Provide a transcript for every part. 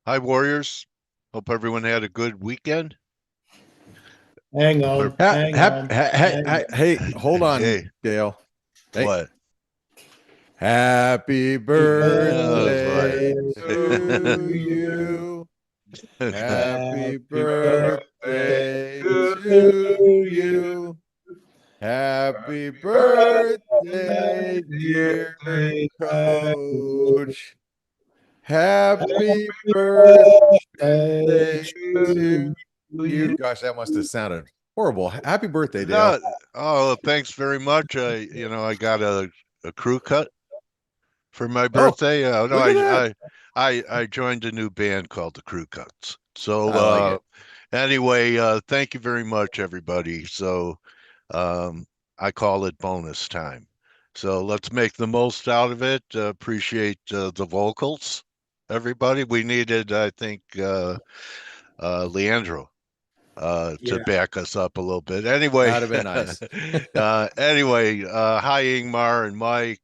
Hi, Warriors. Hope everyone had a good weekend. Hang Hope on, hang on, hang on. Hey, hold on, Hey, Dale. Hey, what? happy Oh, birthday to you. Happy birthday to you. Happy birthday, dear coach. Happy birthday to you. Gosh, that must have sounded horrible. Happy birthday, Dale. Oh, thanks very much. I got a crew cut for my Oh, birthday. No, look at that. I joined a new band called the Crew Cuts. So, I like it. anyway, thank you very much, everybody. So, um, I call it bonus time. So let's make the most out of it. Appreciate the vocals, everybody. We needed, I think, Leandro to Yeah, back us up a little bit. Anyway, That'd have been nice. hi Ingmar and Mike.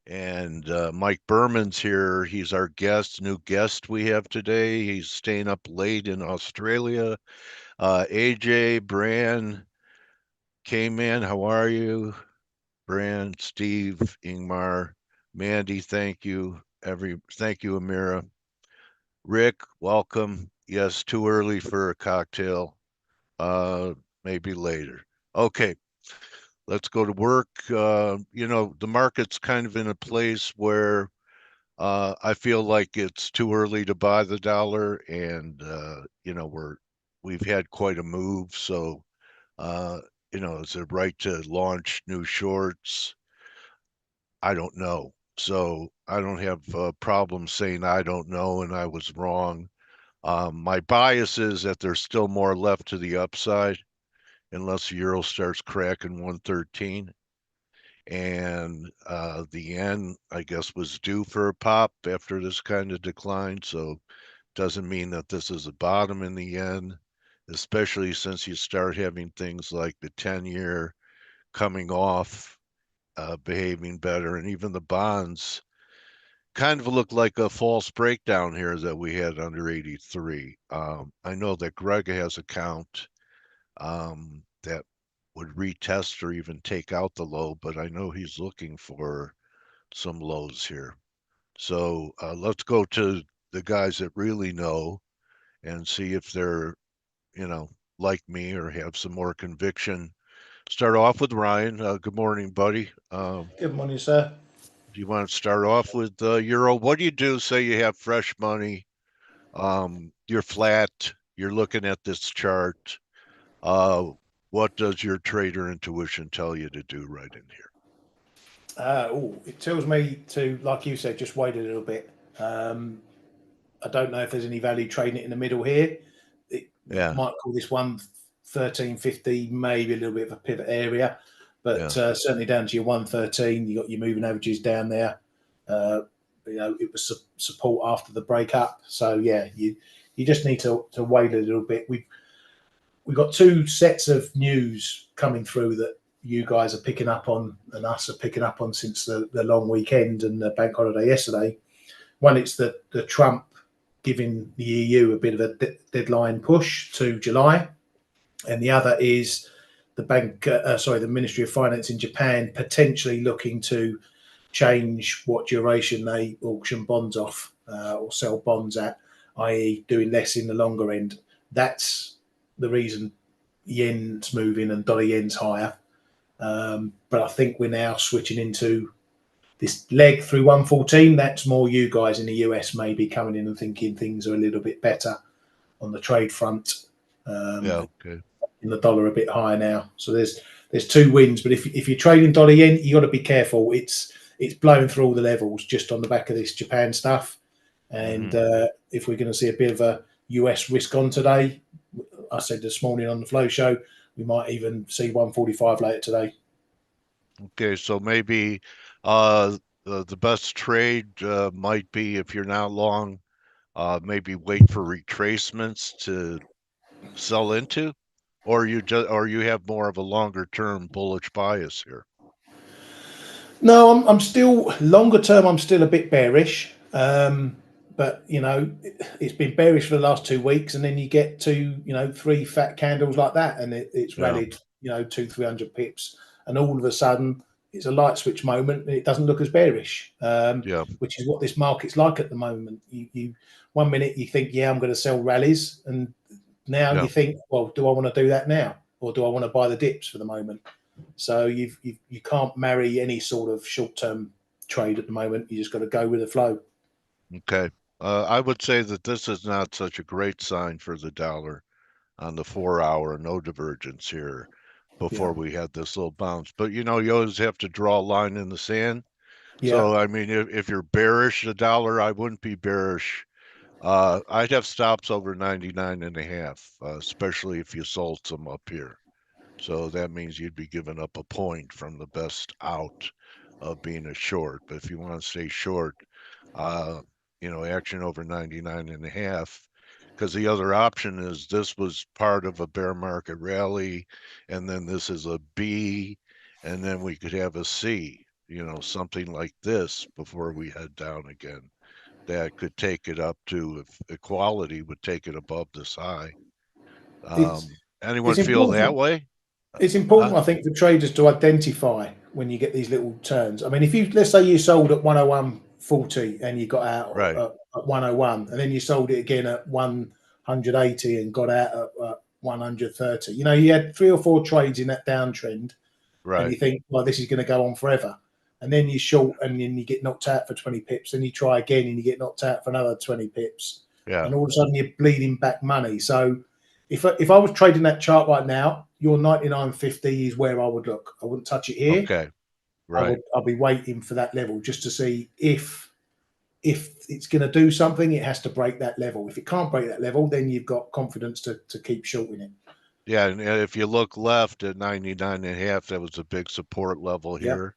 And Mike Berman's here. He's our new guest we have today. He's staying up late in Australia. AJ, Bran, Kman, how are you? Bran, Steve, Ingmar, Mandy, thank you. Thank you, Amira. Rick, welcome. Yes, too early for a cocktail. Maybe later. Okay, let's go to work. The market's kind of in a place where I feel like it's too early to buy the dollar, and we've had quite a move. So, uh, is it right to launch new shorts? I don't know. So I don't have a problem saying I don't know, and I was wrong. My bias is that there's still more left to the upside, unless the euro starts cracking 113. And the yen, I guess, was due for a pop after this kind of decline. So doesn't mean that this is a bottom in the yen, especially since you start having things like the 10-year coming off, behaving better, and even the bonds kind of look like a false breakdown here that we had under 83. I know that Greg has a count that would retest or even take out the low, but I know he's looking for some lows here. So let's go to the guys that really know and see if they're, you know, like me or have some more conviction. Start off with Ryan. Good morning, buddy. good morning, sir. Do you want to start off with Euro? What do you do? Say you have fresh money. You're flat. You're looking at this chart. Uh, what does your trader intuition tell you to do right in here? It tells me to, like you said, just wait a little bit. I don't know if there's any value trading it in the middle here. It Yeah, might call this 113.50, maybe a little bit of a pivot area, but yeah, certainly down to your 113. You got your moving averages down there. Uh, it was support after the breakup. So yeah, you just need to wait a little bit. We've got two sets of news coming through that you guys are picking up on and us are picking up on since the long weekend and the bank holiday yesterday. One, it's the Trump giving the EU a bit of a deadline push to July, and the other is the Ministry of Finance in Japan potentially looking to change what duration they auction bonds off or sell bonds at, i.e., doing less in the longer end. That's the reason yen's moving and dollar yen's higher. But I think we're now switching into this leg through 114. That's more you guys in the US maybe coming in and thinking things are a little bit better on the trade front. yeah. Okay. In the dollar a bit higher now. So there's two wins. But if you're trading dollar yen, you got to be careful. It's blowing through all the levels just on the back of this Japan stuff. And if we're going to see a bit of a US risk on today, I said this morning on the Flow Show, we might even see 145 later today. Okay, so maybe the best trade might be if you're not long, maybe wait for retracements to sell into, or you have more of a longer term bullish bias here. No, I'm still longer term. I'm still a bit bearish. but it's been bearish for the last 2 weeks, and then you get to 3 fat candles like that, and it's rallied 200-300 pips, and all of a sudden it's a light switch moment, and it doesn't look as bearish, which is what this market's like at the moment. You 1 minute you think, I'm going to sell rallies, and now you think, well, do I want to do that now, or do I want to buy the dips for the moment? So you can't marry any sort of short-term trade at the moment. You just got to go with the flow. Okay. I would say that this is not such a great sign for the dollar on the 4-hour, no divergence here before we had this little bounce. But you always have to draw a line in the sand. So I mean, if you're bearish the dollar, I wouldn't be bearish. I'd have stops over 99.5, especially if you sold some up here. So that means you'd be giving up a point from the best out of being a short. But if you want to stay short, action over 99.5, because the other option is this was part of a bear market rally, and then this is a B, and then we could have a C, something like this before we head down again. That could take it up to, if equality would take it above this high. Anyone feel that way? It's important, I think, for traders to identify when you get these little turns. I mean, let's say you sold at 101.40 and you got out at 101, and then you sold it again at 180 and got out at 130. You had 3 or 4 trades in that downtrend, and you think, well, this is going to go on forever. And then you short, and then you get knocked out for 20 pips. Then you try again, and you get knocked out for another 20 pips. Yeah. And all of a sudden, you're bleeding back money. So if I was trading that chart right now, your 99.50 is where I would look. I wouldn't touch it here. Okay, right. I'll be waiting for that level just to see if it's going to do something. It has to break that level. If it can't break that level, then you've got confidence to keep shorting it. Yeah, and if you look left at 99.5, that was a big support level here.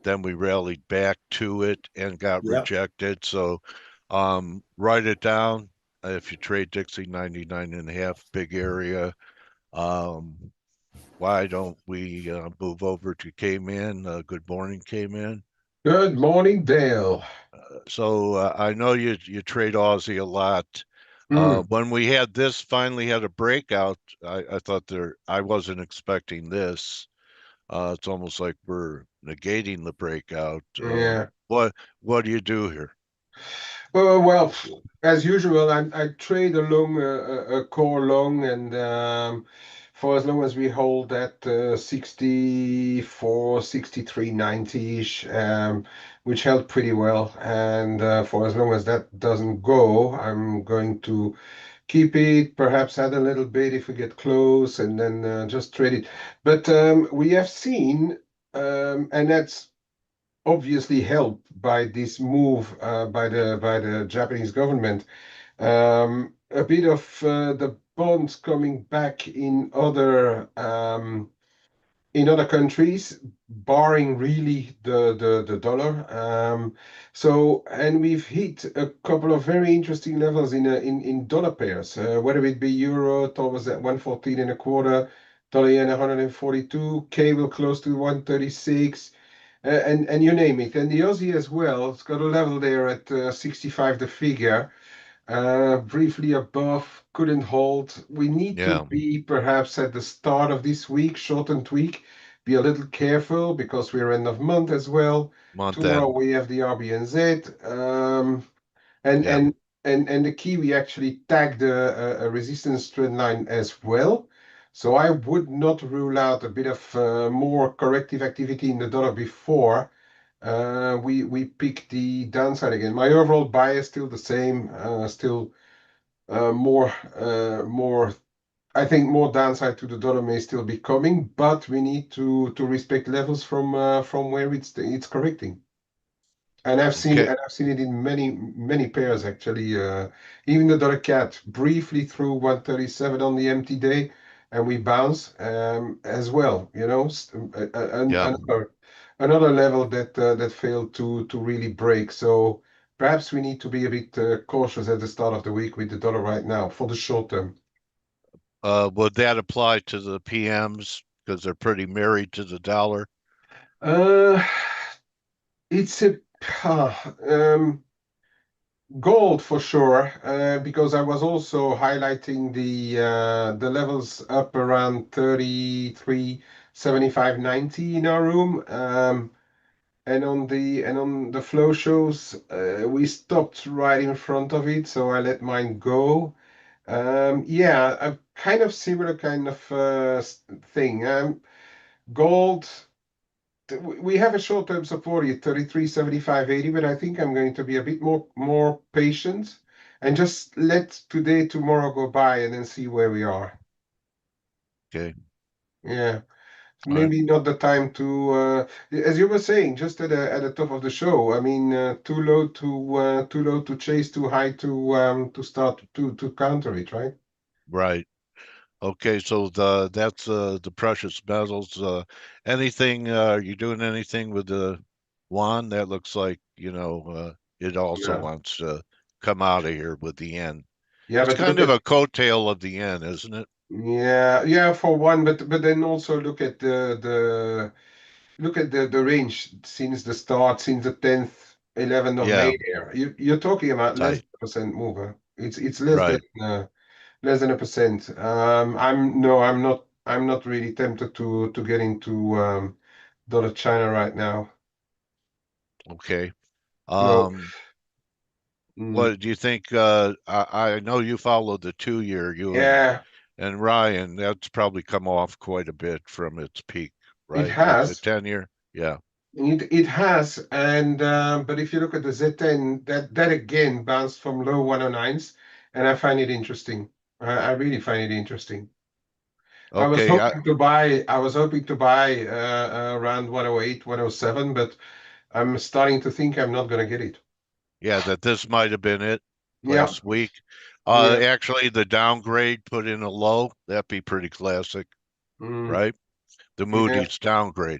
Then we rallied back to it and got rejected. So write it down. If you trade Dixie 99.5, big area. Why don't we move over to Kman? Good morning, Kman. Good morning, Dale. So I know you trade Aussie a lot. When we had finally had a breakout, I thought I wasn't expecting this. It's almost like we're negating the breakout. What do you do here? Well, as usual, I trade along a core long, and for as long as we hold that 64, 63.90-ish, which held pretty well. And for as long as that doesn't go, I'm going to keep it, perhaps add a little bit if we get close, and then just trade it. But we have seen, and that's obviously helped by this move by the Japanese government, a bit of the bonds coming back in other countries, barring really the dollar. And we've hit a couple of very interesting levels in dollar pairs, whether it be euro towards at 114 and a quarter, dollar yen 142, cable close to 136. And you name it. And the Aussie as well, it's got a level there at 65 the figure, briefly above, couldn't hold. We need to be perhaps at the start of this week, shortened week, be a little careful because we're end of month as well. Tomorrow we have the RBNZ. And the Kiwi actually tagged a resistance trend line as well. So I would not rule out a bit of more corrective activity in the dollar before we pick the downside again. My overall bias still the same, still more. I think more downside to the dollar may still be coming, but we need to respect levels from where it's correcting. And I've seen it in many pairs actually. Even the dollar cat briefly through 137 on the empty day, and we bounce as well. Another level that failed to really break. So perhaps we need to be a bit cautious at the start of the week with the dollar right now for the short term. Would that apply to the PMs because they're pretty married to the dollar? It's a Gold for sure, because I was also highlighting the levels up around 33.75.90 in our room. And on the flow shows, we stopped right in front of it, so I let mine go. Yeah, a kind of similar kind of thing. Gold, we have a short-term support at 33.75.80, but I think I'm going to be a bit more patient and just let today, tomorrow go by and then see where we are. Okay. Yeah. All right. Maybe not the time to, as you were saying, just at the top of the show. I mean, too low to chase, too high to start to counter it, right? Right. Okay, so that's the precious metals. Anything you doing anything with the yuan? That looks like, it also Yeah, wants to come out of here with the yen. yeah, It's but kind look of at a coattail of the yen, isn't it? yeah for one, but then also look at the range since the start, since the 10th, 11th of Yeah, May there. You're talking about less tight. than a percent mover. It's Right. less than a percent. I'm not really tempted to get into dollar China right now. Okay. No. Um, Mm, what do you think? I know you follow the 2 year, you yeah, and Ryan. That's probably come off quite a bit from its peak, it right? But the has. 10 year, yeah. It has, and but if you look at the Z10, that again bounced from low 109s, and I find it interesting. I really find it interesting. Okay, I was hoping to buy around 108, 107, but I'm starting to think I'm not going to get it. yeah, that this might have been it Yeah, last week. yeah. Actually, the downgrade put in a low. That'd be pretty classic, Mm, right? The yeah. Moody's downgrade.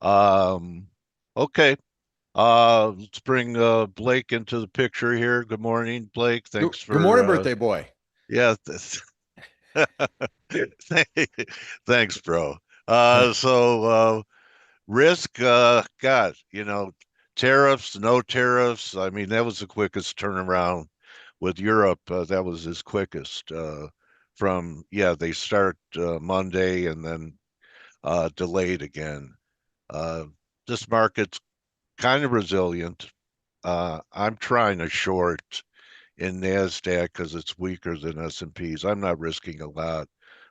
Um, okay. Let's bring Blake into the picture here. Good morning, Blake. Thanks Good morning, for birthday boy. yeah. Thanks, bro. So risk, God, tariffs, no tariffs. I mean, that was the quickest turnaround with Europe. That was his quickest. They start Monday and then delayed again. Uh, this market's kind of resilient. I'm trying to short in Nasdaq because it's weaker than S&Ps. I'm not risking a lot,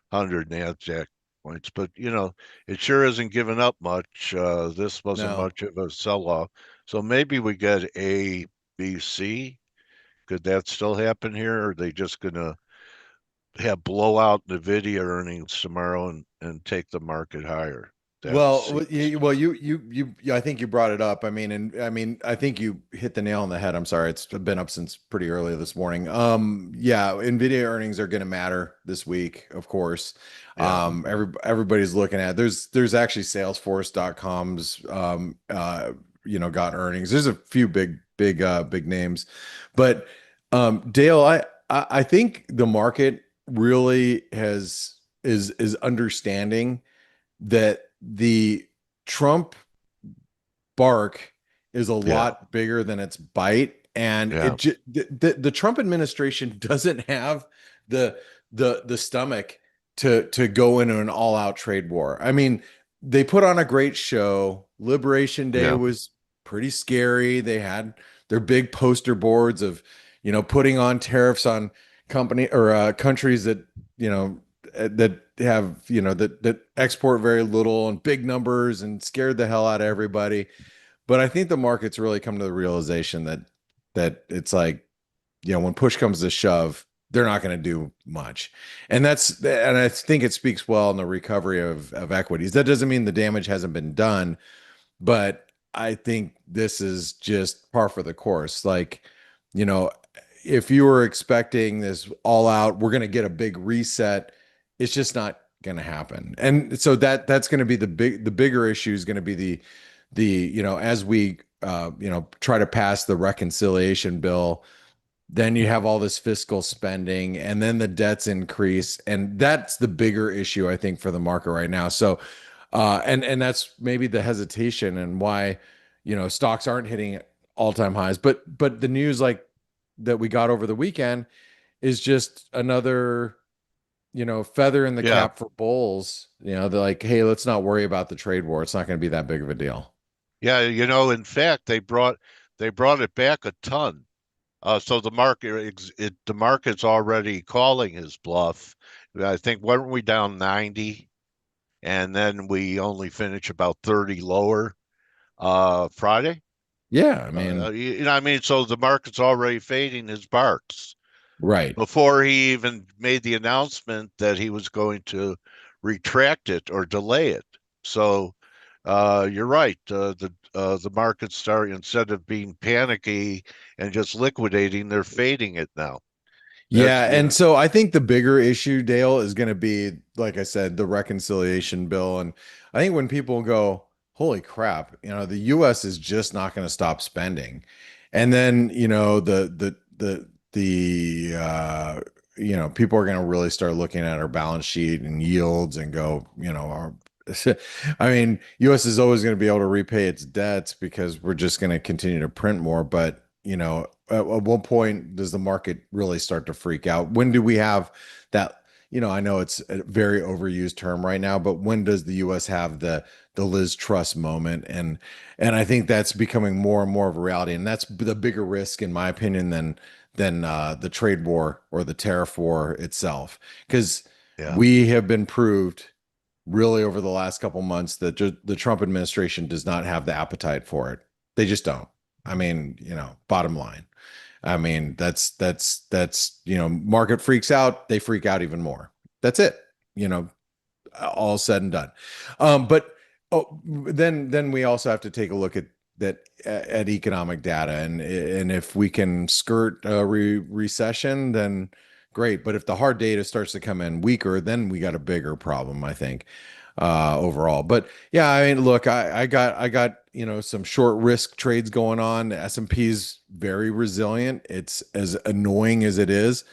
100 Nasdaq points, but it sure isn't giving up much. This wasn't No. much of a sell-off, so maybe we get A, B, C. Could that still happen here? Or are they just gonna have blowout Nvidia earnings tomorrow and take the market higher? That Well, seems. I think you brought it up. I think you hit the nail on the head. I'm sorry, it's been up since pretty early this morning. Yeah, Nvidia earnings are going to matter this week, of course. Yeah. Everybody's looking at. There's actually Salesforce.com's got earnings. There's a few big names, but Dale, I think the market really is understanding that the Trump bark is a Yeah. lot bigger than its bite, and Yeah. the Trump administration doesn't have the the stomach to go into an all-out trade war. I mean, they put on a great show. Liberation Day Yeah. was pretty scary. They had their big poster boards of, putting on tariffs on company or countries that, that have, that export very little and big numbers and scared the hell out of everybody. But I think the market's really come to the realization that it's like, when push comes to shove, they're not going to do much. And I think it speaks well in the recovery of equities. That doesn't mean the damage hasn't been done, but I think this is just par for the course. Like, you know, if you were expecting this all out, we're going to get a big reset. It's just not going to happen. And so that's going to be the bigger issue is going to be as we try to pass the reconciliation bill, then you have all this fiscal spending and then the debts increase, and that's the bigger issue I think for the market right now. So and that's maybe the hesitation and why stocks aren't hitting all-time highs, but the news, like that we got over the weekend is just another, feather in the cap for bulls. They're like, hey, let's not worry about the trade war. It's not going to be that big of a deal. Yeah, in fact, they brought it back a ton. So the market's already calling his bluff. I think weren't we down 90, and then we only finished about 30 lower Friday. Yeah, I mean, so the market's already fading his barks right. before he even made the announcement that he was going to retract it or delay it. So you're right. The market's starting, instead of being panicky and just liquidating, they're fading it now. Yeah, and so I think the bigger issue, Dale, is going to be, like I said, the reconciliation bill. And I think when people go, holy crap, the US is just not going to stop spending. And then, people are going to really start looking at our balance sheet and yields and go, I mean, US is always going to be able to repay its debts because we're just going to continue to print more. But, at what point does the market really start to freak out? When do we have that? I know it's a very overused term right now, but when does the US have the Liz Truss moment? And I think that's becoming more and more of a reality. And that's the bigger risk, in my opinion, than the trade war or the tariff war itself. Because we have been proved really over the last couple months that the Trump administration does not have the appetite for it. They just don't. I mean, bottom line. I mean, that's market freaks out, they freak out even more. That's it. All said and done. But then we also have to take a look at economic data, and if we can skirt a recession, then great. But if the hard data starts to come in weaker, then we got a bigger problem, I think, overall. But yeah, I mean, look, I got some short risk trades going on. The S&P's very resilient. It's as annoying as it is.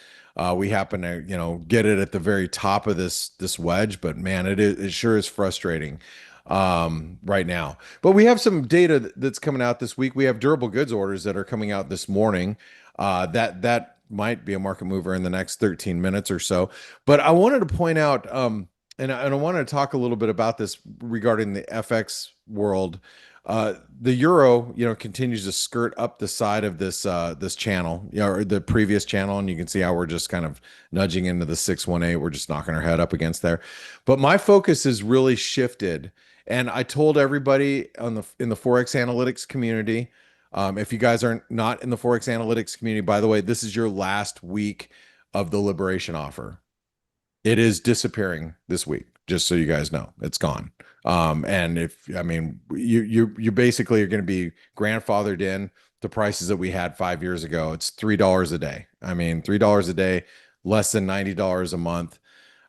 We happen to get it at the very top of this wedge, but man, it sure is frustrating right now. But we have some data that's coming out this week. We have durable goods orders that are coming out this morning. That might be a market mover in the next 13 minutes or so. But I wanted to point out, and I wanted to talk a little bit about this regarding the FX world. The euro, continues to skirt up the side of this channel, or the previous channel, and you can see how we're just kind of nudging into the 618. We're just knocking our head up against there. But my focus has really shifted, and I told everybody in the Forex Analytix community. If you guys are not in the Forex Analytix community, by the way, this is your last week of the liberation offer. It is disappearing this week, just so you guys know. It's gone. And you basically are going to be grandfathered in to prices that we had 5 years ago. It's $3 a day. I mean, $3 a day, less than $90 a month,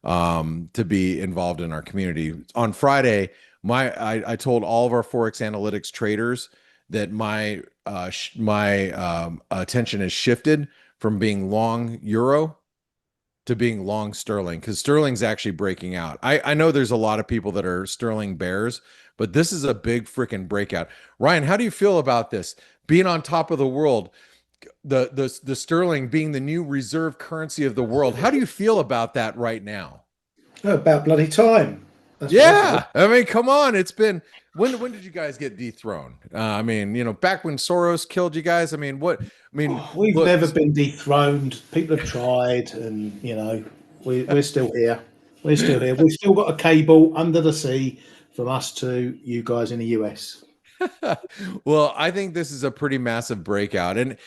to be involved in our community. On Friday, I told all of our Forex Analytix traders that my attention has shifted from being long euro to being long sterling, because sterling's actually breaking out. I know there's a lot of people that are sterling bears, but this is a big freaking breakout. Ryan, how do you feel about this? Being on top of the world, the sterling being the new reserve currency of the world. How do you feel about that right now? Oh, about bloody time. Yeah, I mean, come on. It's been when did you guys get dethroned? I mean, back when Soros killed you guys. I mean, we've never been dethroned. People have tried, and we're still here. We're still here. We've still got a cable under the sea from us to you guys in the US. Well, I think this is a pretty massive breakout, and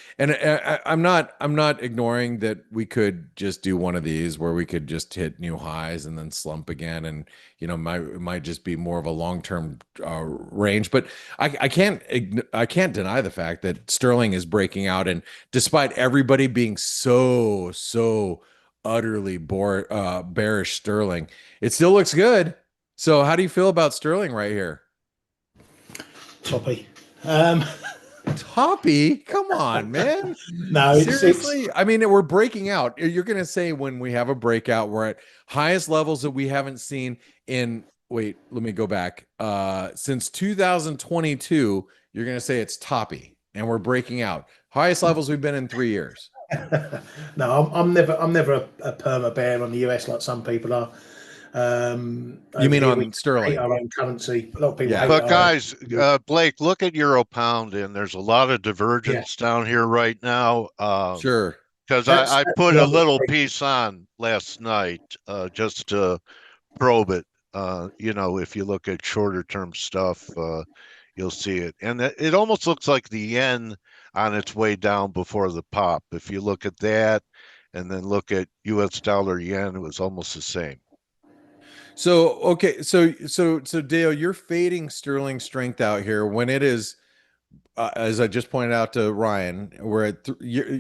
I'm not ignoring that we could just do one of these where we could just hit new highs and then slump again, and it might just be more of a long-term range. But I can't deny the fact that sterling is breaking out, and despite everybody being so utterly bearish sterling, it still looks good. So how do you feel about sterling right here? Toppy. Toppy? Come on, man. No, seriously. I mean, we're breaking out. You're going to say when we have a breakout, we're at highest levels that we haven't seen in. Wait, let me go back. Since 2022, you're going to say it's toppy, and we're breaking out. Highest levels we've been in 3 years. No, I'm never a perma bear on the US like some people are. You Over mean here, we on hate sterling? our own currency. A lot of people Yeah. hate But our own guys, currency. Blake, look at Euro Pound, and there's a lot of Yeah, divergence down here right now. Sure. Because that's I the put a other little thing. piece on last night, just to probe it. If you look at shorter term stuff, you'll see it. And it almost looks like the yen on its way down before the pop. If you look at that and then look at US dollar yen, it was almost the same. So okay, so Dale, you're fading sterling strength out here when it is, as I just pointed out to Ryan, we're at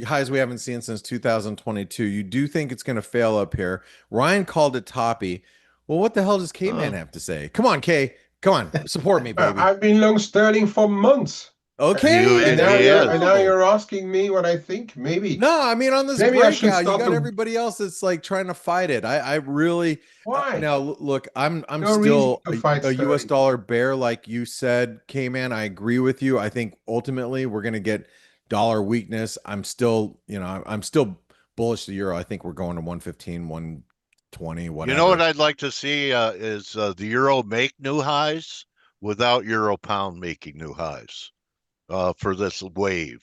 highs we haven't seen since 2022. You do think it's going to fail up here. Ryan called it toppy. Well, what the hell does Kman have to say? Come on, K. Come on, support me, baby. I've been long sterling for months. Okay, there you He And is. now go. you're asking me what I think? No, I mean on this Maybe I should breakout, you start got to. everybody else that's like trying to fight it. I really Why? now look, I'm No reason still to fight a US sterling. dollar bear, like you said, K-Man. I agree with you. I think ultimately we're gonna get dollar weakness. I'm still, I'm still bullish the euro. I think we're going to 115, 120, You know what whatever. I'd like to see is the euro make new highs without euro pound making new highs. For this wave,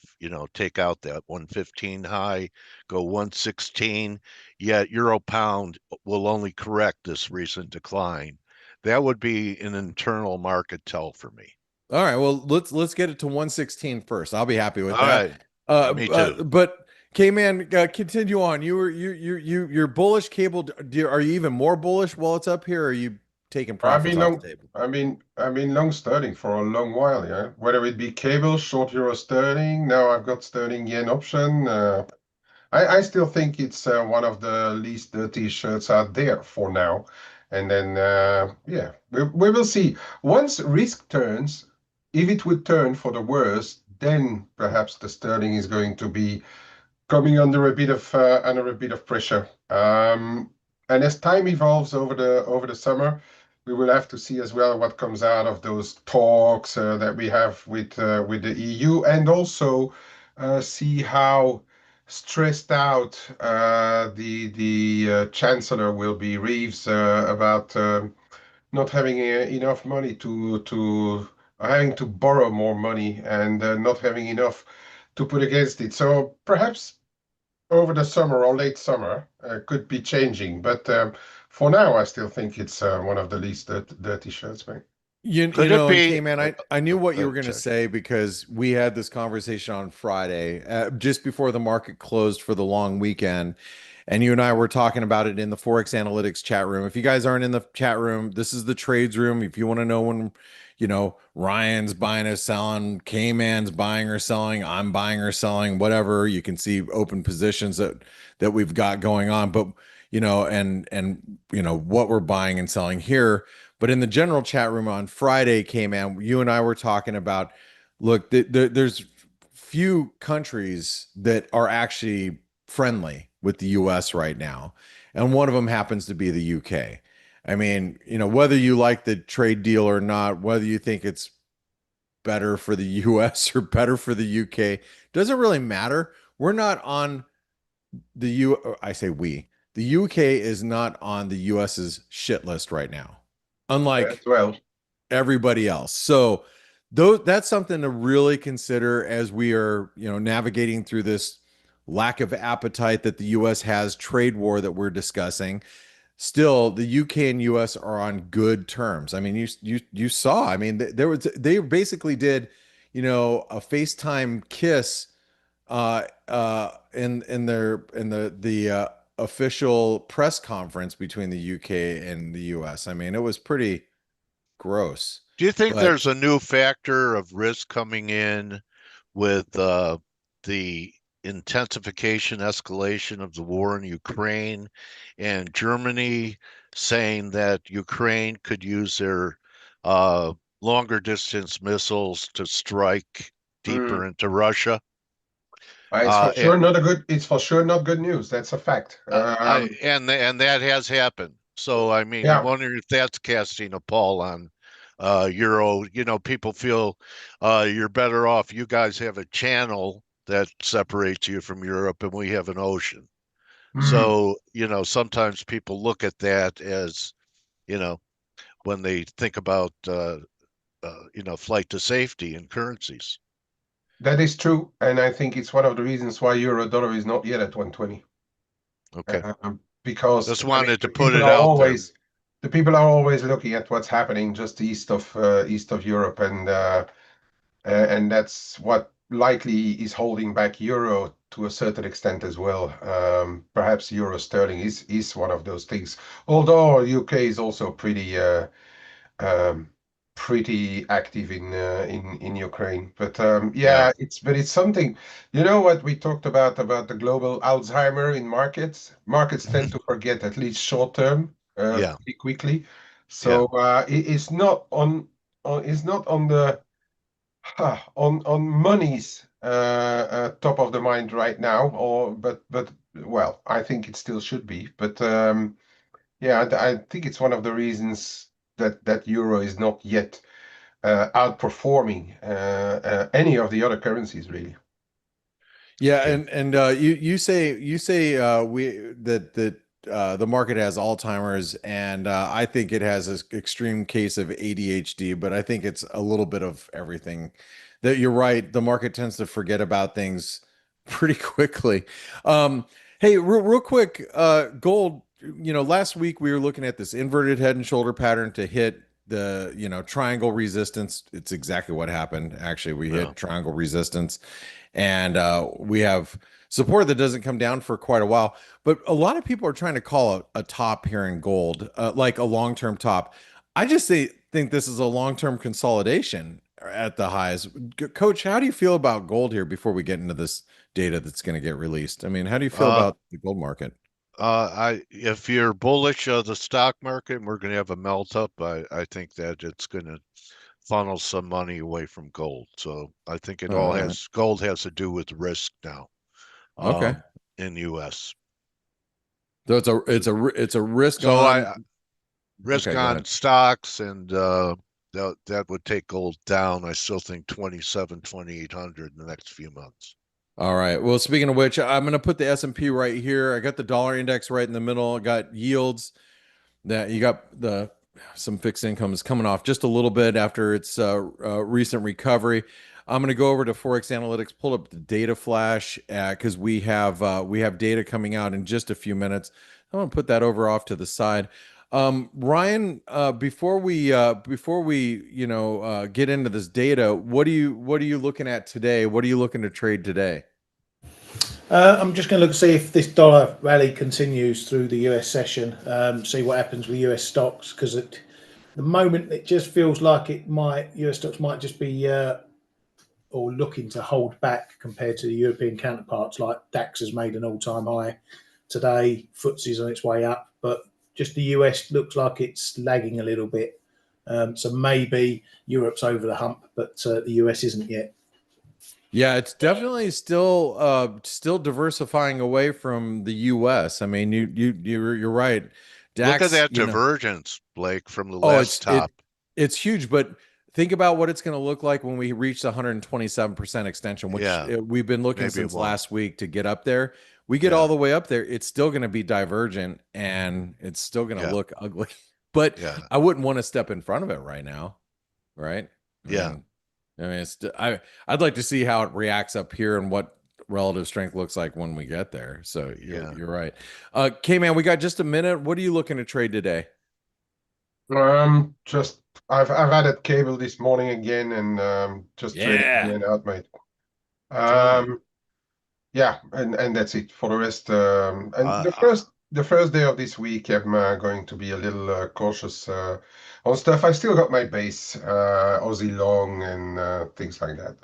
take out that 115 high, go 116, yet euro pound will only correct this recent decline. That would be an internal market tell for me. All right, well let's get it to 116 first. I'll be happy with All that. right. Me too. But K-Man, continue on. You're bullish cable. Are you even more bullish while it's up here? Or are you taking I've profits been off long. the table? I've been long sterling for a long while. Yeah, whether it be cable, short euro sterling. Now I've got sterling yen option. I still think it's one of the least dirty shirts out there for now. And then, yeah, we will see. Once risk turns, if it would turn for the worst, then perhaps the sterling is going to be coming under a bit of pressure. And as time evolves over the summer, we will have to see as well what comes out of those talks that we have with the EU, and also see how stressed out the chancellor will be, Reeves, about not having enough money to having to borrow more money and not having enough to put against it. So perhaps over the summer or late summer could be changing. But for now, I still think it's one of the least dirty shirts, man. You Could it know, and be? K-Man, I knew what you were going to Check. say because we had this conversation on Friday, just before the market closed for the long weekend. And you and I were talking about it in the Forex Analytix chat room. If you guys aren't in the chat room, this is the trades room. If you want to know when, Ryan's buying or selling, K-Man's buying or selling, I'm buying or selling, whatever, you can see open positions that we've got going on. But, what we're buying and selling here. But in the general chat room on Friday, K-Man, you and I were talking about, look, there's few countries that are actually friendly with the US right now. And one of them happens to be the UK. I mean, whether you like the trade deal or not, whether you think it's better for the US or better for the UK, doesn't really matter. We're not on I say we. The UK is not on the US's shit list right now. As Unlike well. everybody else. So that's something to really consider as we are, navigating through this lack of appetite that the US has, trade war that we're discussing. Still, the UK and US are on good terms. I mean, you saw, I mean, they basically did, a FaceTime kiss in the official press conference between the UK and the US. I mean, it was pretty gross. Do you think But there's a new factor of risk coming in with the intensification, escalation of the war in Ukraine, and Germany saying that Ukraine could use their longer distance missiles to strike Mm. deeper into Russia? It's for And sure not a good. It's for sure not good news. That's a fact. and that has happened. So I mean, you Yeah. wonder if that's casting a pall on euro. People feel you're better off. You guys have a channel that separates you from Europe, and we have an ocean. Mm. So, sometimes people look at that as, when they think about, flight to safety in currencies. That is true, and I think it's one of the reasons why euro dollar is not yet at 120. Okay. Because Just I mean, wanted to put it out there. the people are always looking at what's happening just east of Europe, and that's what likely is holding back euro to a certain extent as well. Perhaps euro sterling is one of those things. Although UK is also um, pretty active in Ukraine. But Yeah. it's something. You know what we talked about the global Alzheimer in markets. Markets tend to forget at least short term Yeah. pretty quickly. Yeah. So it's not it's not on the on money's top of the mind right now. But well, I think it still should be. But yeah, I think it's one of the reasons that euro is not yet outperforming any of the other currencies, really. Yeah, Okay. and you say we that the market has Alzheimer's, and I think it has this extreme case of ADHD, but I think it's a little bit of everything. That you're right, the market tends to forget about things pretty quickly. Hey, real quick, gold. Last week we were looking at this inverted head and shoulder pattern to hit the triangle resistance. It's exactly what happened. Actually, we hit triangle resistance, and we have support that doesn't come down for quite a while. But a lot of people are trying to call a top here in gold, like a long-term top. I just think this is a long-term consolidation at the highs. Coach, how do you feel about gold here before we get into this data that's going to get released? I mean, how do you feel about the gold market? If you're bullish of the stock market, and we're going to have a melt up, I think that it's going to funnel some money away from gold. So I think it all Right. gold has to do with risk now, Okay. in U.S. So it's a risk So on. risk Okay, go on ahead. stocks, and that would take gold down. I still think 2,800 in the next few months. All right. Well, speaking of which, I'm going to put the S&P right here. I got the dollar index right in the middle. I got yields that you got some fixed incomes coming off just a little bit after its recent recovery. I'm going to go over to ForexAnalytix, pull up the data flash because we have data coming out in just a few minutes. I'm going to put that over off to the side. Ryan, before we get into this data, what are you looking at today? What are you looking to trade today? I'm just going to look to see if this dollar rally continues through the US session, see what happens with US stocks, because at the moment it just feels like US stocks might just be or looking to hold back compared to the European counterparts. Like DAX has made an all-time high today, FTSE's on its way up, but just the US looks like it's lagging a little bit. So maybe Europe's over the hump, but the US isn't yet. Yeah, it's definitely still diversifying away from the US. I mean, you're right. Look at DAX, that divergence, Blake, from the oh, last top. it's huge, but think about what it's going to look like when we reach the 127% extension, which we've been looking since last week to get up there. We get all the way up there, it's still going to be divergent and it's still going to look ugly. But I wouldn't want to step in front of it right now, right? I mean, I'd like to see how it reacts up here and what relative strength looks like when we get there. So you're right. Kman, we got just a minute. What are you looking to trade today? Just I've added cable this morning again, and just trading again out, mate. Yeah, and that's it for the rest. And the first day of this week, I'm going to be a little cautious on stuff. I still got my base, Aussie long and things like that.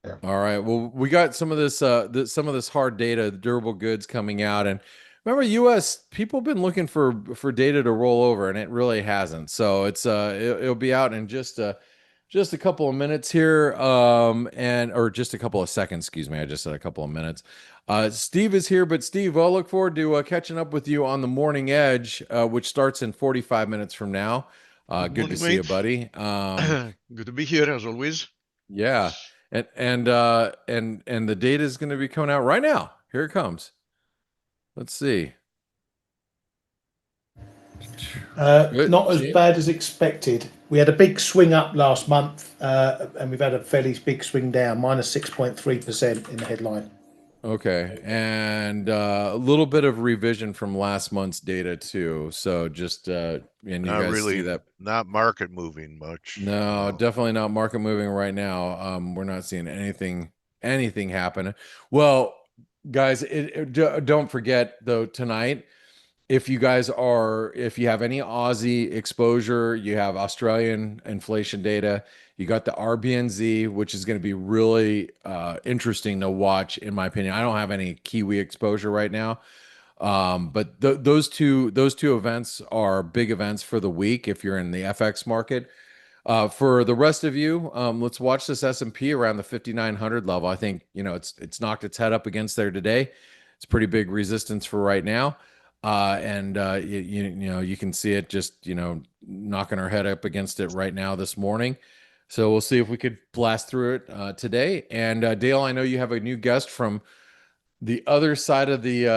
Yeah. All right. Well, we got some of this some of this hard data, durable goods coming out, and remember, U.S. people have been looking for data to roll over, and it really hasn't. So it'll be out in just a couple of minutes here, or just a couple of seconds. Excuse me, I just said a couple of minutes. Steve is here, but Steve, I'll look forward to catching up with you on the morning edge, which starts in 45 minutes from now. Good to see you, buddy. Good to be here as always. Yeah. and the data is going to be coming out right now. Here it comes. Let's see. Good. Not as bad as expected. We had a big swing up last month, and we've had a fairly big swing down, minus 6.3% in the headline. Okay, and a little bit of revision from last month's data too. So just and you Not guys really, see that? not market moving much. No, definitely not market moving right now. We're not seeing anything happen. Well, guys, don't forget though tonight. If you guys if you have any Aussie exposure, you have Australian inflation data, you got the RBNZ, which is going to be really interesting to watch, in my opinion. I don't have any Kiwi exposure right now. But those two events are big events for the week if you're in the FX market. For the rest of you, let's watch this S&P around the 5,900 level. I think, it's knocked its head up against there today. It's pretty big resistance for right now. You can see it just, knocking our head up against it right now this morning. So we'll see if we could blast through it today. And Dale, I know you have a new guest from the other side of the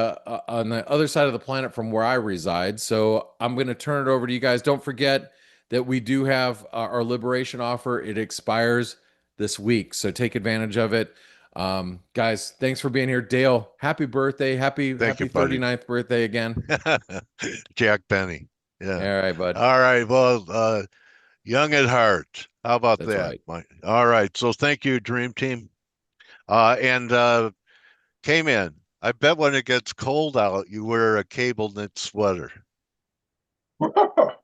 on the other side of the planet from where I reside. So I'm going to turn it over to you guys. Don't forget that we do have our liberation offer. It expires this week, so take advantage of it. Guys, thanks for being here. Dale, happy birthday. Happy Thank you, buddy. 39th birthday again. Jack Benny. Yeah. All right, bud. All right. Well, young at heart. How about That's that, right. Mike? All right. So thank you, Dream Team. And Kman, I bet when it gets cold out, you wear a cable knit sweater. All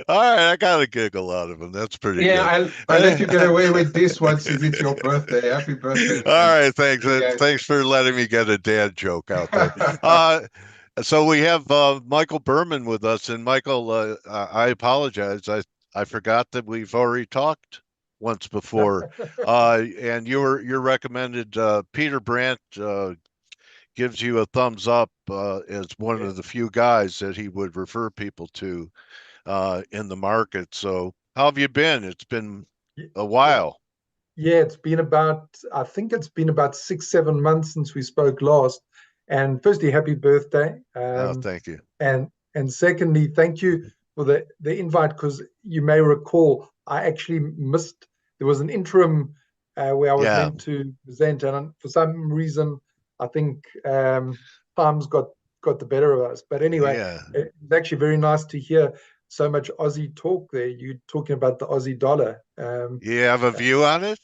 right, I got a giggle out of him. That's pretty good. I'll let you get away with this one since it's your birthday. Happy birthday. All right, thanks. Yeah. Thanks for letting me get a dad joke out there. So we have Michael Berman with us, and Michael, I apologize. I forgot that we've already talked once before. And you're recommended. Peter Brandt gives you a thumbs up as one of the few guys that he would refer people to in the market. So how have you been? It's been a while. Yeah, I think it's been about 6-7 months since we spoke last. And firstly, happy birthday. Thank you. And secondly, thank you for the invite, because you may recall I actually missed. There was an interim where I was meant to present, and for some reason, I think times got the better of us. But anyway, it's actually very nice to hear so much Aussie talk there. You're talking about the Aussie dollar. You have a view on it?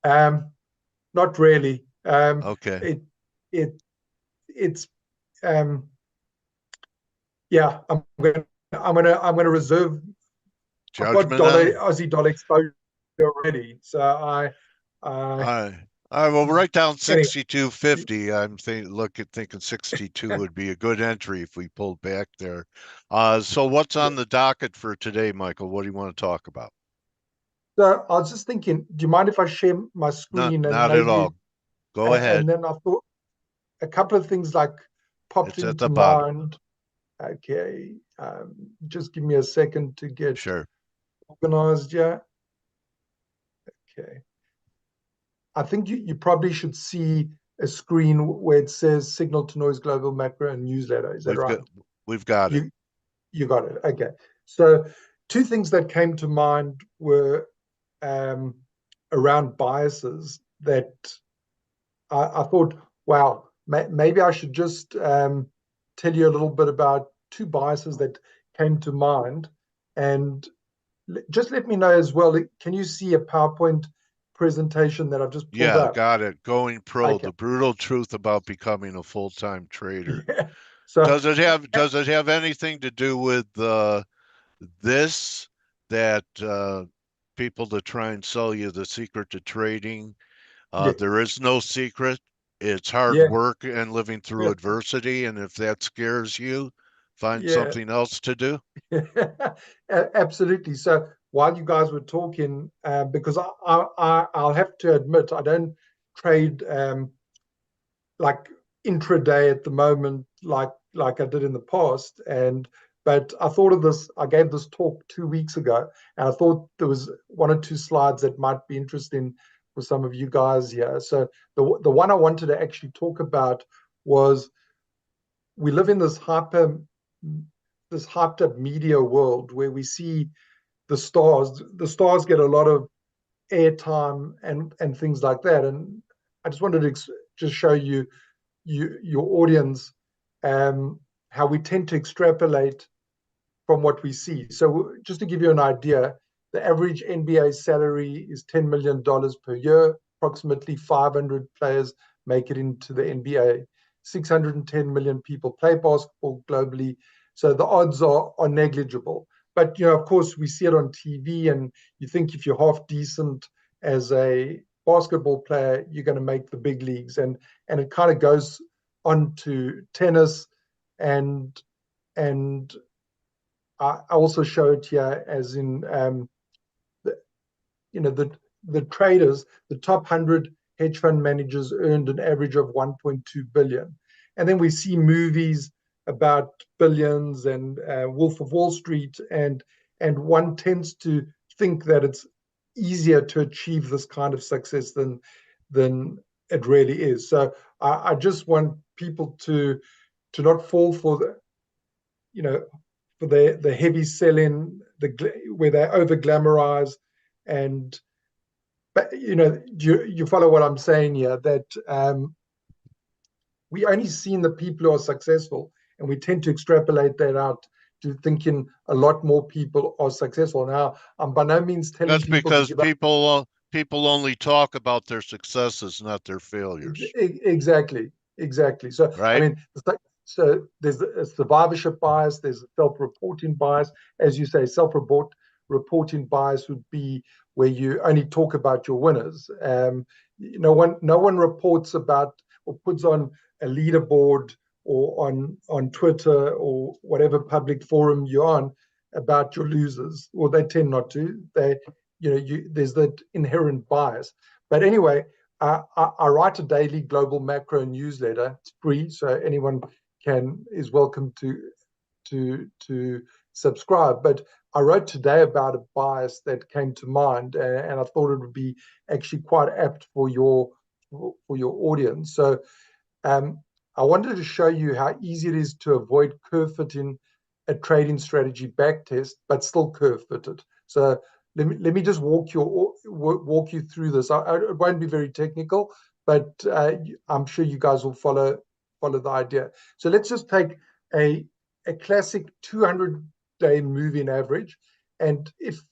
Not really. Okay. It's yeah. I'm gonna reserve. Judgment. I've got Aussie dollar exposure already, so I. I will write down 62.50. I'm thinking 62 would be a good entry if we pulled back there. So what's on the docket for today, Michael? What do you want to talk about? So I was just thinking, do you mind if I share my screen? Not at all. Go ahead. And then I thought a couple of things popped into mind. Okay, just give me a second to get organized. Yeah. Okay. I think you probably should see a screen where it says Signal to Noise Global Macro and Newsletter. Is that right? We've got it. You got it. Okay. So two things that came to mind were around biases that I thought, wow, maybe I should just tell you a little bit about two biases that came to mind. And just let me know as well, can you see a PowerPoint presentation that I've just pulled up? Yeah, got it. Going Pro, the brutal truth about becoming a full-time trader. Yeah. So does it have anything to do with this, that people to try and sell you the secret to trading? There is no secret. It's hard work and living through adversity, and if that scares you, find something else to do. Absolutely. So while you guys were talking, because I'll have to admit, I don't trade like intraday at the moment like I did in the past, and But I thought of this, I gave this talk 2 weeks ago, and I thought there was 1 or 2 slides that might be interesting for some of you guys here. So the one I wanted to actually talk about was, we live in this hyped up media world where we see the stars get a lot of airtime and things like that. And I just wanted to just show you your audience how we tend to extrapolate from what we see. So just to give you an idea, the average NBA salary is $10 million per year. Approximately 500 players make it into the NBA. 610 million people play basketball globally. So the odds are negligible. But, of course, we see it on TV, and you think if you're half decent as a basketball player, you're going to make the big leagues. And it kind of goes on to tennis, and I also show it here as in the traders, the top 100 hedge fund managers earned an average of 1.2 billion. And then we see movies about billions and Wolf of Wall Street, and one tends to think that it's easier to achieve this kind of success than it really is. So I just want people to not fall for the heavy selling, where they over glamorize. And but you follow what I'm saying here, that we only seen the people who are successful, and we tend to extrapolate that out to thinking a lot more people are successful. Now, I'm by no means telling That's people because to give up. people only talk about their successes, not their failures. Exactly. So right? I mean, so there's a survivorship bias, there's a self-reporting bias. As you say, self-reporting bias would be where you only talk about your winners. No one reports about or puts on a leaderboard or on Twitter or whatever public forum you're on about your losers. Well, they tend not to. There's that inherent bias. But anyway, I write a daily global macro newsletter. It's free, so anyone is welcome to subscribe. But I wrote today about a bias that came to mind, and I thought it would be actually quite apt for your audience. So I wanted to show you how easy it is to avoid curve fitting a trading strategy backtest, but still curve fit it. So let me just walk you through this. It won't be very technical, but I'm sure you guys will follow the idea. So let's just take a classic 200-day moving average, and if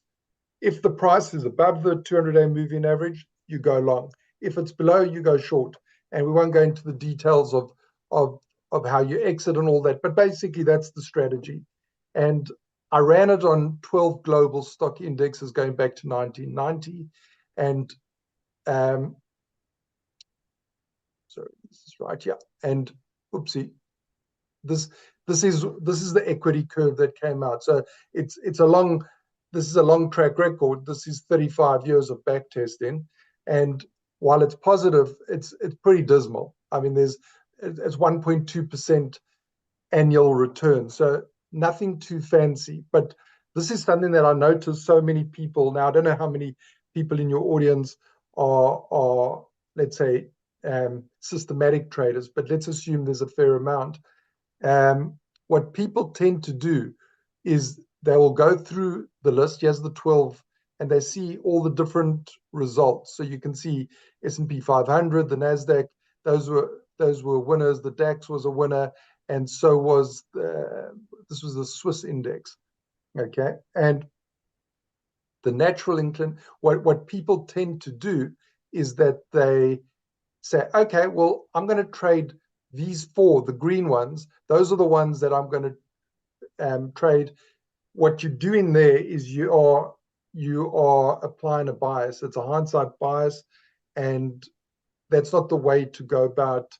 the price is above the 200-day moving average, you go long. If it's below, you go short. And we won't go into the details of how you exit and all that, but basically that's the strategy. And I ran it on 12 global stock indexes going back to 1990. And sorry, this is right, yeah. And oopsie, this is the equity curve that came out. So this is a long track record. This is 35 years of back testing, and while it's positive, it's pretty dismal. I mean, it's 1.2% annual return, so nothing too fancy. But this is something that I noticed so many people. Now, I don't know how many people in your audience are let's say, systematic traders, but let's assume there's a fair amount. What people tend to do is they will go through the list. Here's the 12, and they see all the different results. So you can see S&P 500, the Nasdaq, those were winners. The DAX was a winner, and so was this was the Swiss index. Okay, and the natural incline. What people tend to do is that they say, okay, well, I'm going to trade these 4, the green ones. Those are the ones that I'm going to trade. What you're doing there is you are applying a bias. It's a hindsight bias, and that's not the way to go about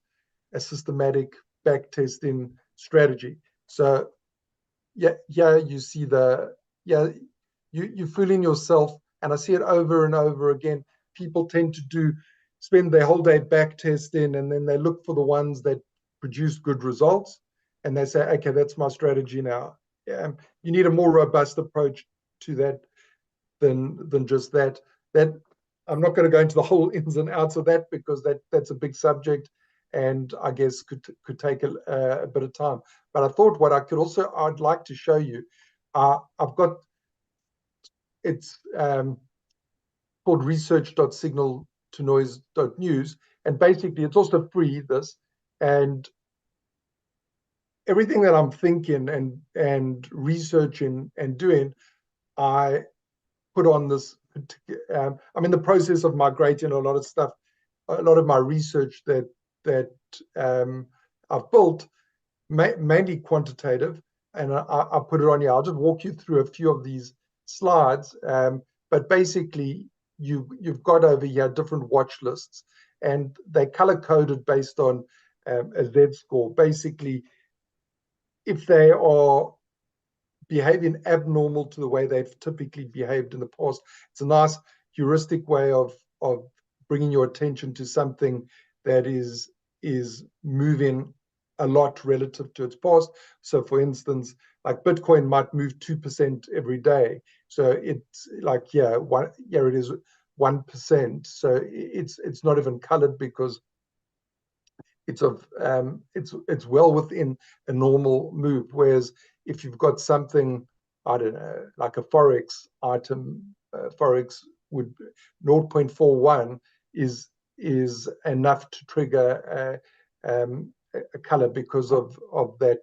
a systematic backtesting strategy. So yeah, you see you're fooling yourself, and I see it over and over again. People tend to spend their whole day back testing, and then they look for the ones that produce good results, and they say, okay, that's my strategy now. you need a more robust approach to that than just that. That I'm not going to go into the whole ins and outs of that, because that's a big subject, and I guess could take a bit of time. But I thought what I'd like to show you, I've got, it's called research.signal-to-noise.news, and basically it's also free, this, and everything that I'm thinking and researching and doing, I put on this. I'm in the process of migrating a lot of stuff, a lot of my research that I've built, mainly quantitative, and I put it on here. I'll just walk you through a few of these slides, but basically you've got over here different watch lists, and they're color coded based on a Z score. Basically, if they are behaving abnormal to the way they've typically behaved in the past, it's a nice heuristic way of bringing your attention to something that is moving a lot relative to its past. So for instance, like Bitcoin might move 2% every day. So it's like, here it is 1%. So it's not even colored, because it's well within a normal move. Whereas if you've got something, I don't know, like a Forex item, Forex would 0.41 is enough to trigger a color because of that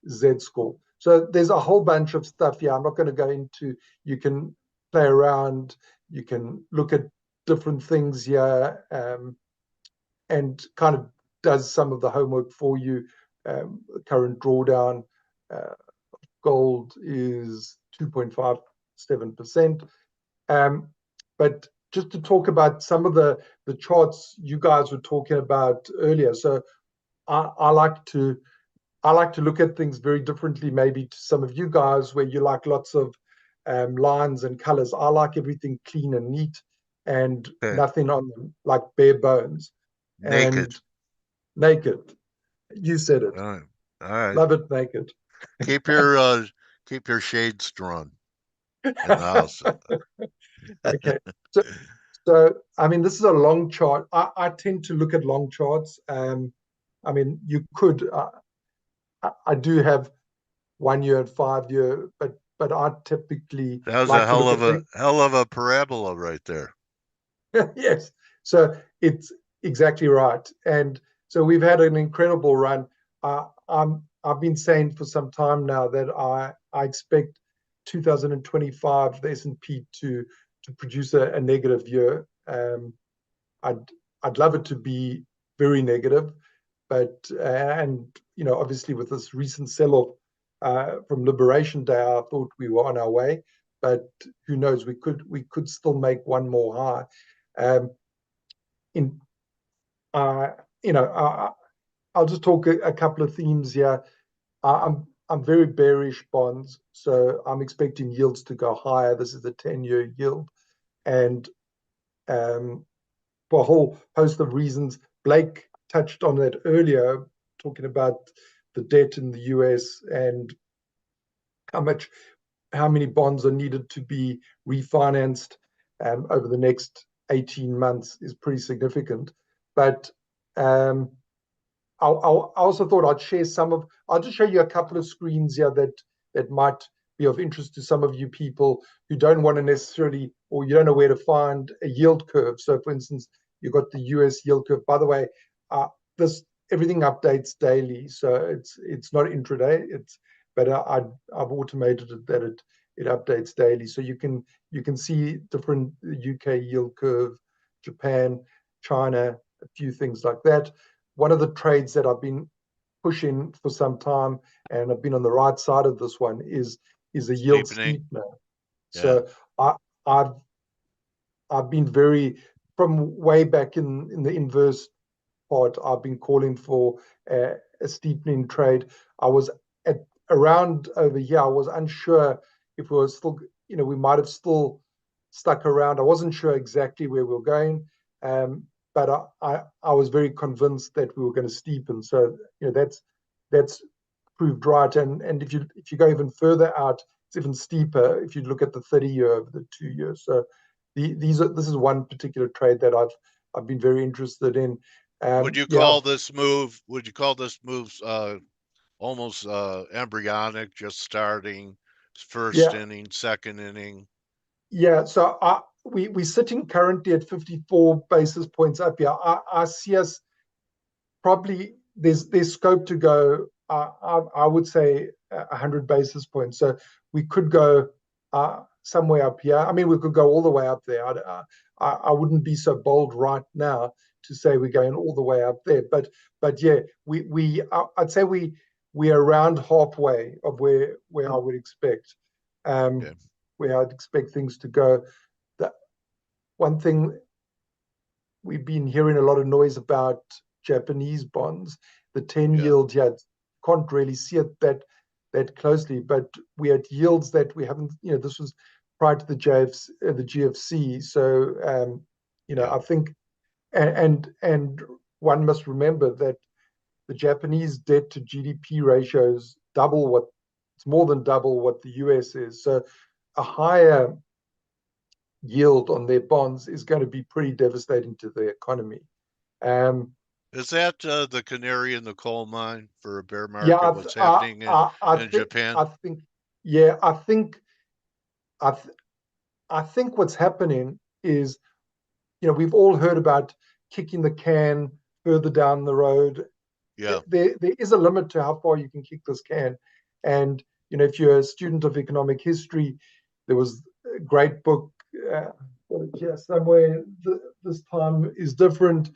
Z score. So there's a whole bunch of stuff here. I'm not going to go into. You can play around. You can look at different things here, and kind of does some of the homework for you. Current drawdown, gold is 2.57%. But just to talk about some of the charts you guys were talking about earlier. So I like to look at things very differently, maybe to some of you guys, where you like lots of lines and colors. I like everything clean and neat, and nothing on them, like bare bones. Naked. Naked. You said it. All right. Love it naked. Keep your shades drawn in the house. Okay. So I mean, this is a long chart. I tend to look at long charts. I mean, you could. I do have 1 year and 5 year, but I typically That was like a to look at hell of a parabola right there. Yes. So it's exactly right. And so we've had an incredible run. I've been saying for some time now that I expect 2025 the S&P to produce a negative year. I'd love it to be very negative, but and obviously with this recent sell-off from Liberation Day, I thought we were on our way. But who knows? We could still make one more high. I'll just talk a couple of themes here. I'm very bearish bonds, so I'm expecting yields to go higher. This is a 10-year yield, and for a whole host of reasons. Blake touched on that earlier, talking about the debt in the US and how many bonds are needed to be refinanced over the next 18 months is pretty significant. But I also thought I'd share I'll just show you a couple of screens here that might be of interest to some of you people who don't want to necessarily, or you don't know where to find a yield curve. So for instance, you've got the US yield curve. By the way, everything updates daily, so it's not intraday. But I've automated it that it updates daily, so you can see different UK yield curve, Japan, China, a few things like that. One of the trades that I've been pushing for some time, and I've been on the right side of this one, is a yield steepener. Yeah. So I've been from way back in the inverse part, I've been calling for a steepening trade. I was around over here. I was unsure if we were still, we might have still stuck around. I wasn't sure exactly where we were going, but I was very convinced that we were going to steepen. So that's proved right. And if you go even further out, it's even steeper if you look at the 30-year over the 2 years. So this is one particular trade that I've been very interested in. Would you call this move? Would you call this move almost embryonic, just starting, first inning, second inning? Yeah. So we're sitting currently at 54 basis points up here. I see us probably there's scope to go. I would say 100 basis points. So we could go somewhere up here. I mean, we could go all the way up there. I wouldn't be so bold right now to say we're going all the way up there. But yeah, I'd say we're around halfway of where I would expect. Where I'd expect things to go. That one thing we've been hearing a lot of noise about Japanese bonds. The 10 yield, can't really see it that closely, but we had yields that we haven't. This was prior to the GFC. So I think, and one must remember that the Japanese debt to GDP ratio is it's more than double what the US is. So a higher yield on their bonds is going to be pretty devastating to the economy. Is that the canary in the coal mine for a bear market? What's happening in Japan? I think what's happening is, we've all heard about kicking the can further down the road. Yeah. There is a limit to how far you can kick this can. And, if you're a student of economic history, there was a great book, somewhere, this time is different,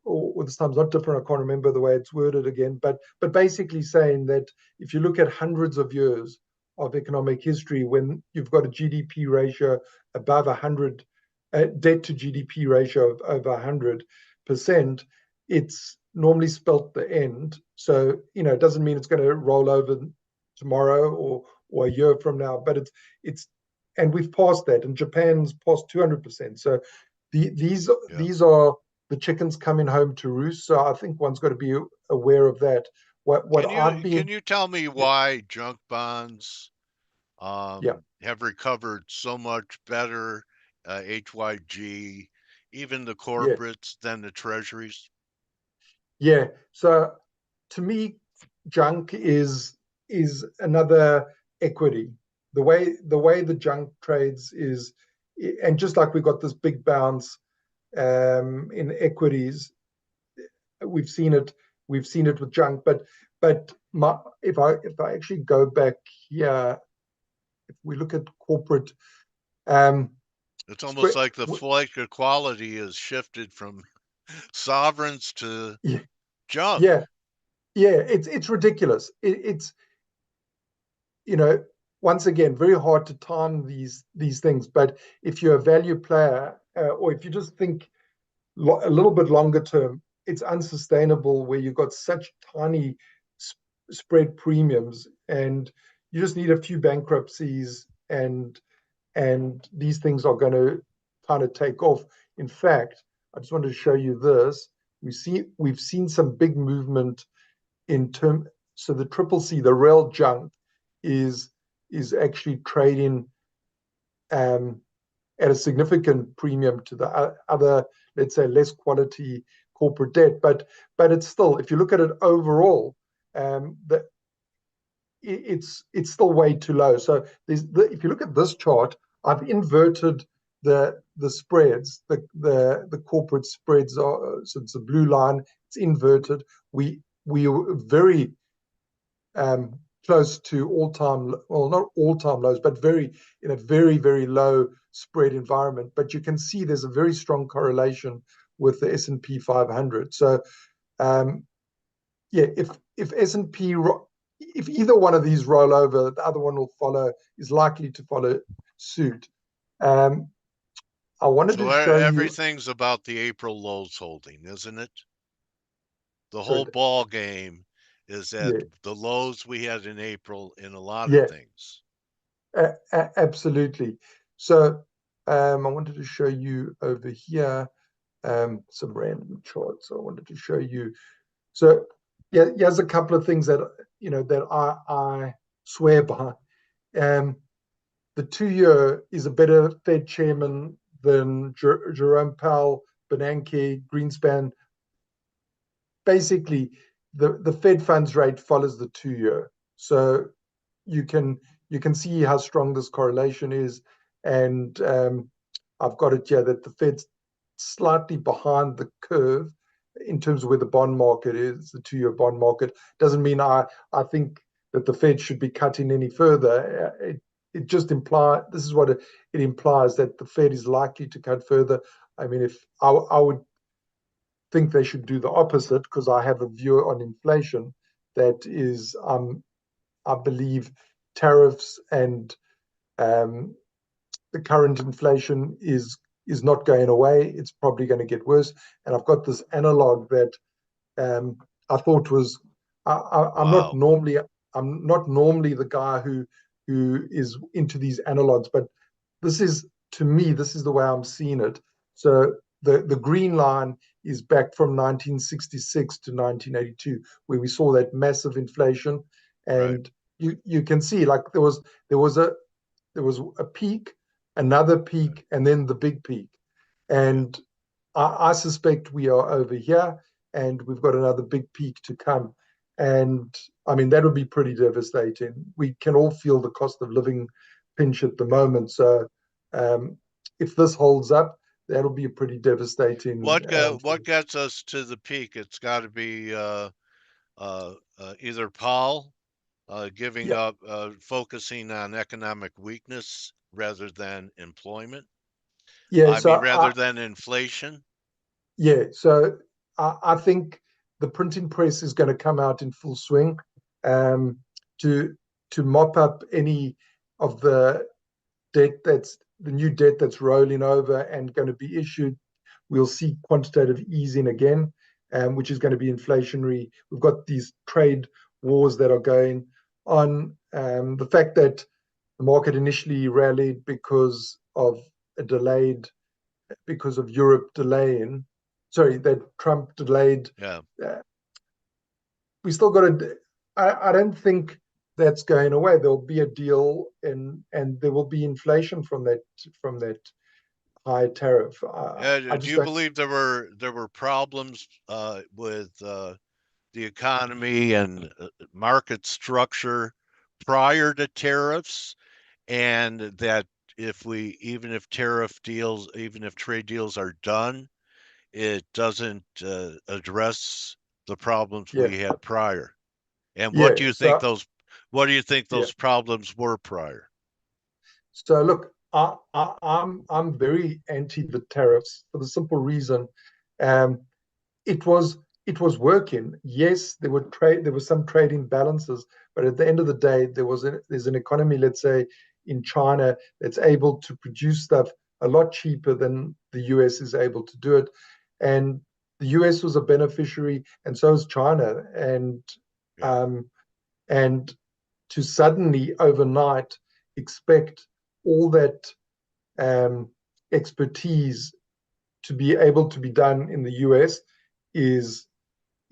or this time's not different. I can't remember the way it's worded again, but basically saying that if you look at hundreds of years of economic history, when you've got a GDP ratio above 100, debt to GDP ratio of over 100%, it's normally spelt the end. So, it doesn't mean it's going to roll over tomorrow or a year from now, but it's and we've passed that, and Japan's past 200%. So these are the chickens coming home to roost. So I think one's got to be aware of that. Can you tell me why junk bonds have recovered so much better, HYG, even the corporates, than the treasuries? Yeah. So to me, junk is another equity. The way the junk trades is, and just like we got this big bounce in equities, we've seen it with junk. But if I actually go back here, if we look at corporate, it's almost like the flight to quality has shifted from sovereigns to junk. It's ridiculous. It's once again, very hard to time these things. But if you're a value player, or if you just think a little bit longer term, it's unsustainable where you've got such tiny spread premiums, and you just need a few bankruptcies, and these things are going to kind of take off. In fact, I just wanted to show you this. We've seen some big movement in term. So the CCC, the real junk, is actually trading at a significant premium to the other, let's say, less quality corporate debt. But it's still, if you look at it overall, it's still way too low. So if you look at this chart, I've inverted the spreads, the corporate spreads are, so it's a blue line, it's inverted. We were very close to all-time, well, not all-time lows, but in a very, very low spread environment. But you can see there's a very strong correlation with the S&P 500. So, if S&P, if either one of these roll over, the other one will follow, is likely to follow suit. I wanted to show you. Everything's about the April lows holding, isn't it? The whole ball game is at the lows we had in April in a lot of things. Absolutely. So I wanted to show you over here some random charts. I wanted to show you. So Yeah, here's a couple of things that that I swear by. The 2-year is a better Fed chairman than Jerome Powell, Bernanke, Greenspan. Basically, the Fed funds rate follows the 2-year, so you can see how strong this correlation is. And I've got it here that the Fed's slightly behind the curve in terms of where the bond market is. The 2-year bond market doesn't mean I think that the Fed should be cutting any further. It just implies, this is what it implies, that the Fed is likely to cut further. I mean, if I would think they should do the opposite, because I have a view on inflation that is, I believe tariffs and the current inflation is not going away. It's probably going to get worse. And I've got this analog that I thought was, I'm not normally the guy who is into these analogs, but this is, to me, this is the way I'm seeing it. So the green line is back from 1966 to 1982, where we saw that massive inflation. And you can see, like, there was a peak, another peak, and then the big peak. And I suspect we are over here, and we've got another big peak to come. And I mean, that would be pretty devastating. We can all feel the cost of living pinch at the moment. So if this holds up, that'll be a pretty devastating. What gets us to the peak? It's got to be either Powell giving up, focusing on economic weakness rather than employment. Yeah, I mean, rather than inflation. Yeah, so I think the printing press is going to come out in full swing to mop up any of the new debt that's rolling over and going to be issued. We'll see quantitative easing again, which is going to be inflationary. We've got these trade wars that are going on. The fact that the market initially rallied because of Europe delaying, that Trump delayed. Yeah. We still got to. I don't think that's going away. There'll be a deal, and there will be inflation from that high tariff. Do you believe there were problems with the economy and market structure prior to tariffs, and that even if trade deals are done, it doesn't address the problems we had prior? And what do you think those problems were prior? So look, I'm very anti the tariffs for the simple reason, it was working. Yes, there were some trade imbalances, but at the end of the day, there's an economy, let's say in China, that's able to produce stuff a lot cheaper than the US is able to do it. And the US was a beneficiary, and so is China. And to suddenly overnight expect all that expertise to be able to be done in the US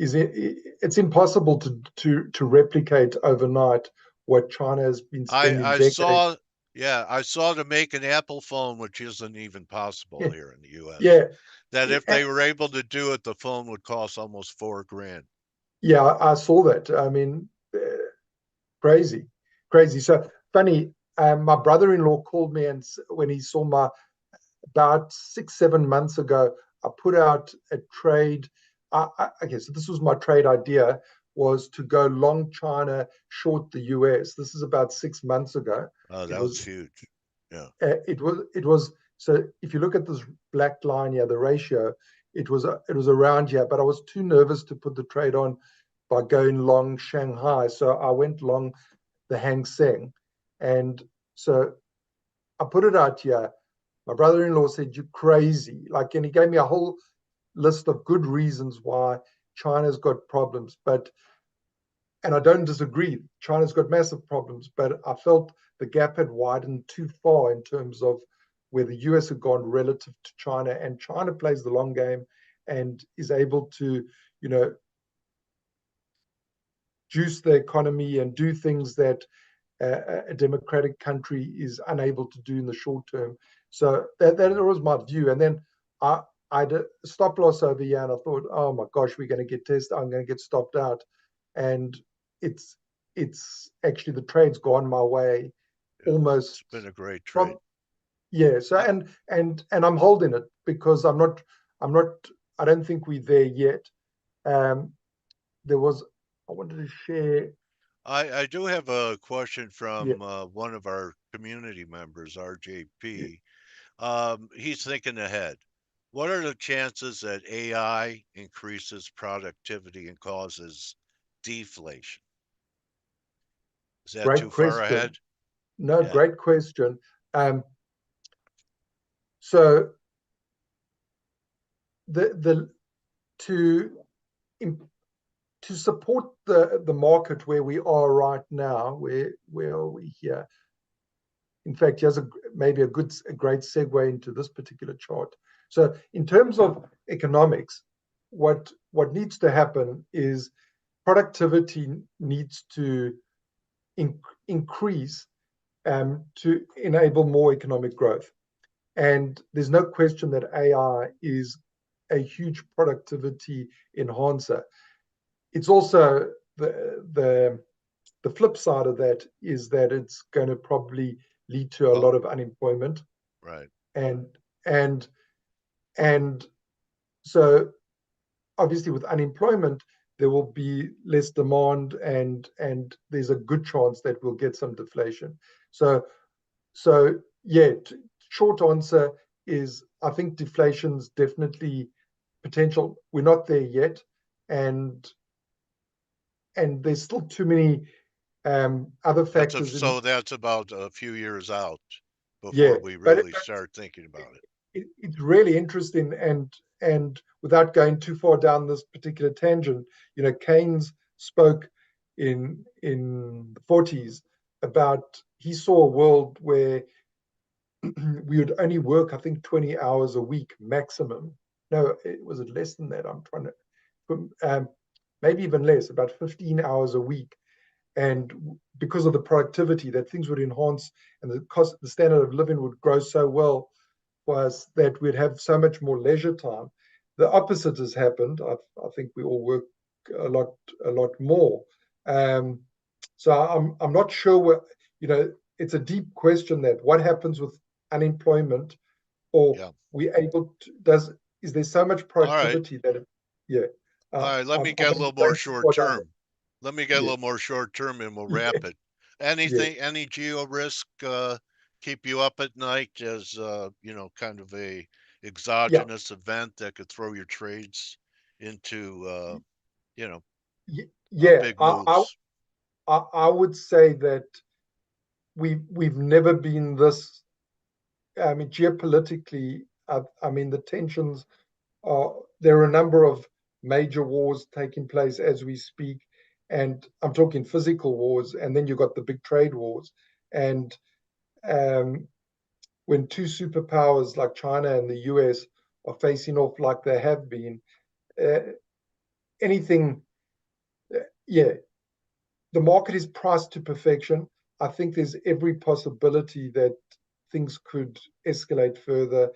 it's impossible to replicate overnight what China has been spending decades. I saw to make an Apple phone, which isn't even possible here in the US. Yeah. That if they were able to do it, the phone would cost almost $4,000. Yeah, I saw that. I mean, crazy. So funny. My brother-in-law called me, and when he saw about 6-7 months ago, I put out a trade. Okay, so this was my trade idea, was to go long China, short the US. This is about 6 months ago. Oh, that was huge. Yeah. It was. So if you look at this black line here, the ratio, it was around here, but I was too nervous to put the trade on by going long Shanghai. So I went long the Hang Seng. And so I put it out here. My brother-in-law said, "You're crazy." And he gave me a whole list of good reasons why China's got problems. And I don't disagree. China's got massive problems, but I felt the gap had widened too far in terms of where the US had gone relative to China. And China plays the long game and is able to, juice the economy and do things that a democratic country is unable to do in the short term. So that was my view. And then I did stop loss over here, and I thought, oh my gosh, we're going to get tested. I'm going to get stopped out, and it's actually the trade's gone my way almost. It's been a great trade. Yeah. So and I'm holding it because I don't think we're there yet. There was, I wanted to share. I do have a question from Yeah. one of our community members, RJP. He's thinking ahead. What are the chances that AI increases productivity and causes deflation? Is that Great too far question. ahead? No, Yeah. great question. So to support the market where we are right now, where are we here? In fact, here's maybe a great segue into this particular chart. So in terms of economics, what needs to happen is productivity needs to increase to enable more economic growth. And there's no question that AI is a huge productivity enhancer. It's also the flip side of that is that it's going to probably lead to a lot of unemployment. Right. And so obviously with unemployment, there will be less demand, and there's a good chance that we'll get some deflation. So yeah, short answer is I think deflation's definitely potential. We're not there yet, and there's still too many other factors. That's about a few years out Yeah, before we really start thinking about it. It's really interesting, and without going too far down this particular tangent, Keynes spoke in the 40s about he saw a world where we would only work, I think, 20 hours a week maximum. No, was it less than that? I'm trying to, maybe even less, about 15 hours a week. And because of the productivity, that things would enhance and the standard of living would grow so well, was that we'd have so much more leisure time. The opposite has happened. I think we all work a lot more. So I'm not sure what, it's a deep question, that what happens with unemployment, or we able to, is there so much productivity that all right, let me get a little more short term. Let me get a little more short term and we'll wrap it. Any geo risk keep you up at night as kind of a exogenous event that could throw your trades into big moves? I would say that we've never been this. I mean, geopolitically, the tensions are. There are a number of major wars taking place as we speak, and I'm talking physical wars, and then you've got the big trade wars. And when two superpowers like China and the US are facing off like they have been, the market is priced to perfection. I think there's every possibility that things could escalate further.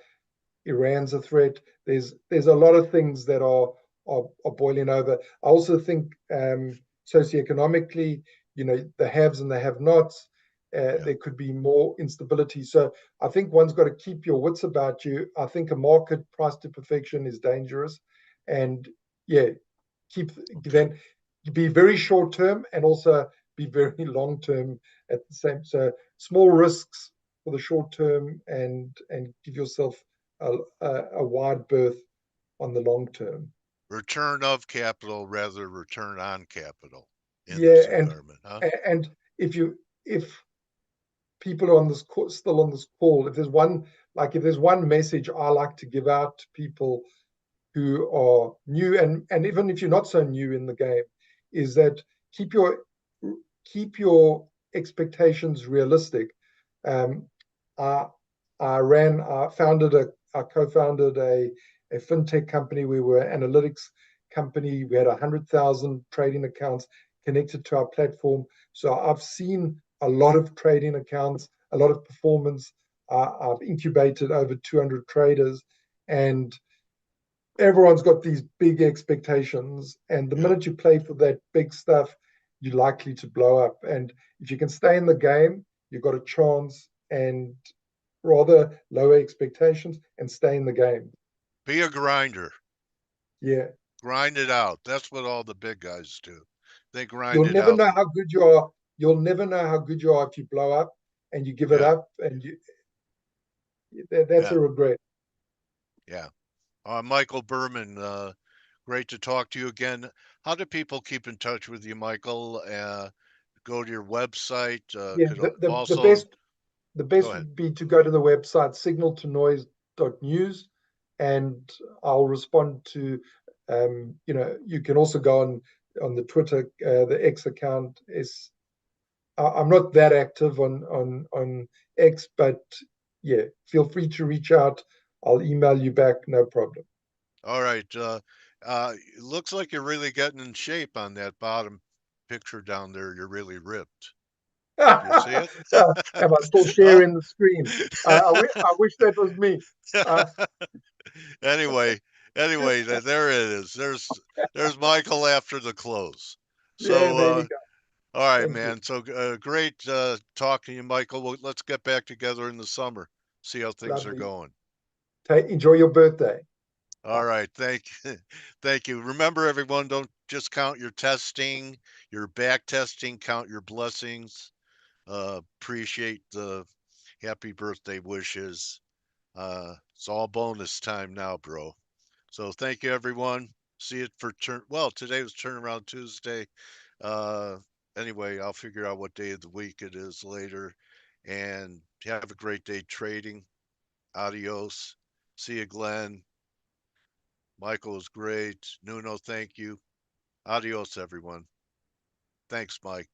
Iran's a threat. There's a lot of things that are boiling over. I also think socioeconomically, the haves and the have-nots, there could be more instability. So I think one's got to keep your wits about you. I think a market priced to perfection is dangerous, and then be very short term and also be very long term at the same. So small risks for the short term, and give yourself a wide berth on the long term. Return of capital rather return on capital in this environment, and if people are on this still on this call, if there's one message I like to give out to people who are new, and even if you're not so new in the game, is that keep your expectations realistic. I co-founded a fintech company. We were an analytics company. We had 100,000 trading accounts. connected to our platform. So I've seen a lot of trading accounts, a lot of performance. I've incubated over 200 traders, and everyone's got these big expectations. And the minute you play for that big stuff, you're likely to blow up. And if you can stay in the game, you've got a chance, and rather lower expectations and stay in the game. Be a grinder. Yeah. Grind it out. That's what all the big guys do. They grind You'll it never out. know how good you are. You'll never know how good you are if you blow up and you give it up, and that's a regret. Yeah. Michael Berman, great to talk to you again. How do people keep in touch with you, Michael? Go to your website. Yeah, Could the also best would be to go to the website signaltonoise.news, and I'll respond to you can also go on the Twitter, the X account is. I'm not that active on X, but yeah, feel free to reach out. I'll email you back, no problem. All right. It looks like you're really getting in shape on that bottom picture down there. You're really ripped. You see it? Am I still sharing the screen? I wish that was me. Anyway, there it is. There's Michael after the close. Yeah, So, there you go. all right, Thank you. man. So great talking to you, Michael. Well, let's get back together in the summer. See how things are Lovely. going. Enjoy your birthday. All right. Thank you. Thank you. Remember, everyone, don't just count your testing, your back testing, count your blessings. Appreciate the happy birthday wishes. It's all bonus time now, bro. So thank you, everyone. See it for today was Turnaround Tuesday. Uh, anyway, I'll figure out what day of the week it is later. And have a great day trading. Adios. See you, Glenn. Michael was great. Nuno, thank you. Adios, everyone. Thanks, Mike.